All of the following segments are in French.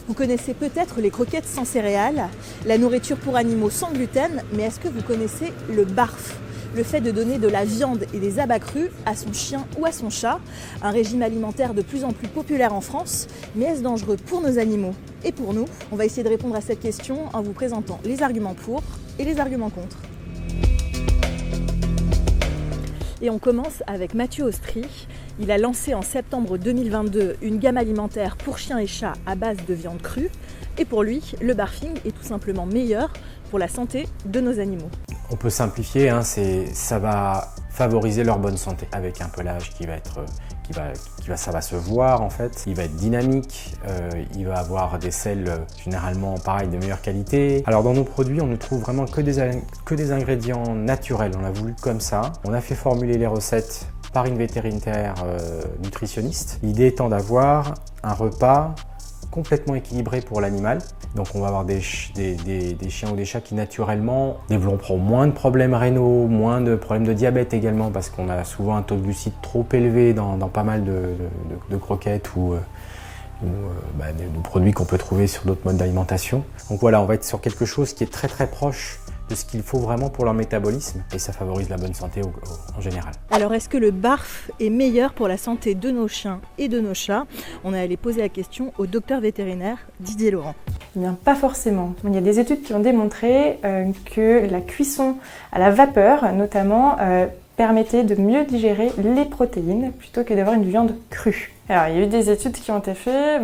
Vous connaissez peut-être les croquettes sans céréales, la nourriture pour animaux sans gluten, mais est-ce que vous connaissez le barf ? Le fait de donner de la viande et des abats crus à son chien ou à son chat, un régime alimentaire de plus en plus populaire en France, mais est-ce dangereux pour nos animaux et pour nous ? On va essayer de répondre à cette question en vous présentant les arguments pour et les arguments contre. Et on commence avec Mathieu Austry. Il a lancé en septembre 2022 une gamme alimentaire pour chiens et chats à base de viande crue. Et pour lui, le barfing est tout simplement meilleur pour la santé de nos animaux. On peut simplifier, ça va favoriser leur bonne santé avec un pelage ça va se voir en fait, il va être dynamique, il va avoir des selles généralement pareil de meilleure qualité. Alors dans nos produits, on ne trouve vraiment que des ingrédients naturels, on l'a voulu comme ça. On a fait formuler les recettes par une vétérinaire nutritionniste. L'idée étant d'avoir un repas complètement équilibré pour l'animal. Donc on va avoir des chiens ou des chats qui naturellement développeront moins de problèmes rénaux, moins de problèmes de diabète également, parce qu'on a souvent un taux de glucides trop élevé dans pas mal de croquettes ou de produits qu'on peut trouver sur d'autres modes d'alimentation. Donc voilà, on va être sur quelque chose qui est très très proche de ce qu'il faut vraiment pour leur métabolisme et ça favorise la bonne santé en général. Alors est-ce que le barf est meilleur pour la santé de nos chiens et de nos chats ? On est allé poser la question au docteur vétérinaire Didier Laurent. Eh bien, pas forcément. Il y a des études qui ont démontré que la cuisson à la vapeur, notamment, permettait de mieux digérer les protéines plutôt que d'avoir une viande crue. Alors, il y a eu des études qui ont été faites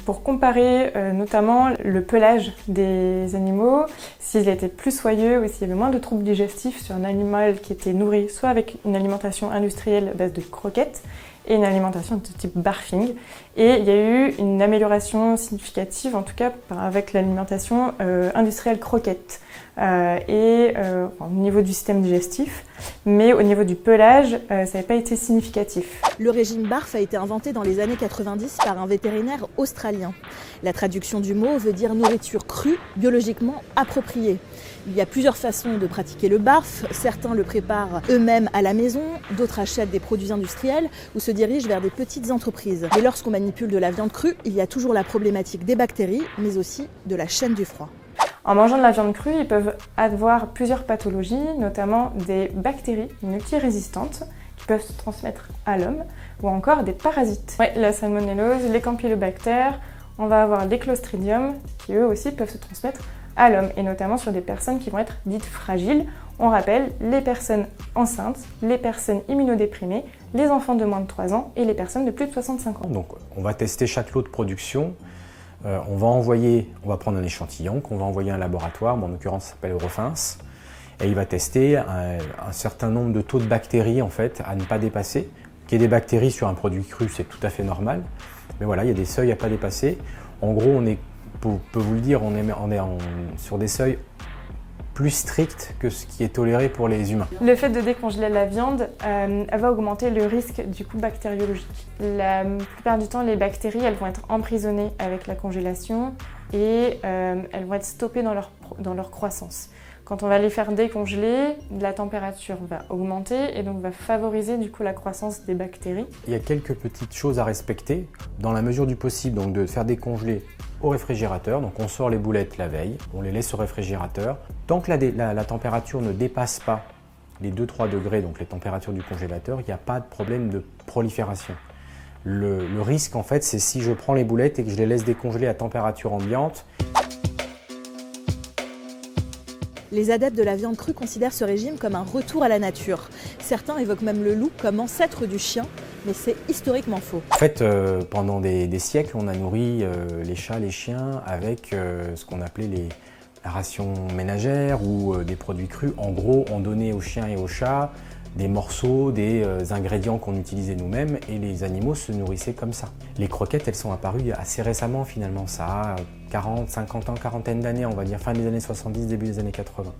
pour comparer notamment le pelage des animaux, s'il était plus soyeux ou s'il y avait moins de troubles digestifs sur un animal qui était nourri soit avec une alimentation industrielle à base de croquettes et une alimentation de type barfing. Et il y a eu une amélioration significative, en tout cas avec l'alimentation industrielle croquette. Au niveau du système digestif, mais au niveau du pelage, ça n'avait pas été significatif. Le régime BARF a été inventé dans les années 90 par un vétérinaire australien. La traduction du mot veut dire nourriture crue, biologiquement appropriée. Il y a plusieurs façons de pratiquer le BARF. Certains le préparent eux-mêmes à la maison, d'autres achètent des produits industriels ou se dirigent vers des petites entreprises. Mais lorsqu'on manipule de la viande crue, il y a toujours la problématique des bactéries, mais aussi de la chaîne du froid. En mangeant de la viande crue, ils peuvent avoir plusieurs pathologies, notamment des bactéries multirésistantes qui peuvent se transmettre à l'homme, ou encore des parasites. La salmonellose, les campylobactères, on va avoir les clostridium qui eux aussi peuvent se transmettre à l'homme, et notamment sur des personnes qui vont être dites fragiles. On rappelle les personnes enceintes, les personnes immunodéprimées, les enfants de moins de 3 ans et les personnes de plus de 65 ans. Donc on va tester chaque lot de production. On va prendre un échantillon qu'on va envoyer à un laboratoire, en l'occurrence ça s'appelle Eurofins, et il va tester un certain nombre de taux de bactéries en fait à ne pas dépasser. Qu'il y ait des bactéries sur un produit cru, c'est tout à fait normal, mais voilà, il y a des seuils à ne pas dépasser. En gros, on est sur des seuils plus stricts que ce qui est toléré pour les humains. Le fait de décongeler la viande va augmenter le risque du coup bactériologique. La plupart du temps, les bactéries elles vont être emprisonnées avec la congélation et elles vont être stoppées dans leur croissance. Quand on va les faire décongeler, la température va augmenter et donc va favoriser du coup la croissance des bactéries. Il y a quelques petites choses à respecter dans la mesure du possible, donc de faire décongeler au réfrigérateur. Donc on sort les boulettes la veille, on les laisse au réfrigérateur. Tant que la température ne dépasse pas les 2-3 degrés, donc les températures du congélateur, il n'y a pas de problème de prolifération. Le risque en fait, c'est si je prends les boulettes et que je les laisse décongeler à température ambiante. Les adeptes de la viande crue considèrent ce régime comme un retour à la nature. Certains évoquent même le loup comme ancêtre du chien, mais c'est historiquement faux. En fait, pendant des siècles, on a nourri les chats, les chiens avec ce qu'on appelait la ration ménagère ou des produits crus. En gros, on donnait aux chiens et aux chats des morceaux, des ingrédients qu'on utilisait nous-mêmes et les animaux se nourrissaient comme ça. Les croquettes, elles sont apparues assez récemment finalement, ça a 40, 50 ans, quarantaine d'années, on va dire fin des années 70, début des années 80.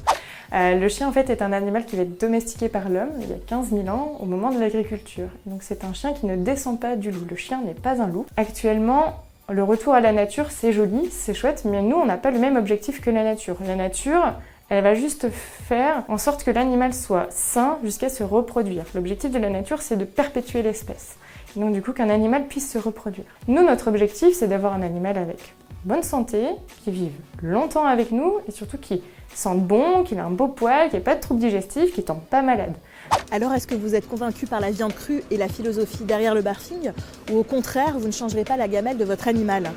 Le chien en fait est un animal qui va être domestiqué par l'homme il y a 15 000 ans au moment de l'agriculture. Donc c'est un chien qui ne descend pas du loup, le chien n'est pas un loup. Actuellement, le retour à la nature c'est joli, c'est chouette, mais nous on n'a pas le même objectif que la nature. La nature, elle va juste faire en sorte que l'animal soit sain jusqu'à se reproduire. L'objectif de la nature, c'est de perpétuer l'espèce. donc du coup qu'un animal puisse se reproduire. Nous, notre objectif, c'est d'avoir un animal avec bonne santé, qui vive longtemps avec nous et surtout qui sente bon, qu'il a un beau poil, qu'il n'y ait pas de troubles digestifs, qu'il ne tombe pas malade. Alors est-ce que vous êtes convaincu par la viande crue et la philosophie derrière le barfing, ou au contraire vous ne changerez pas la gamelle de votre animal?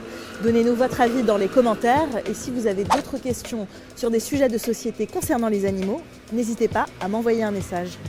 Donnez-nous votre avis dans les commentaires, et si vous avez d'autres questions sur des sujets de société concernant les animaux, n'hésitez pas à m'envoyer un message.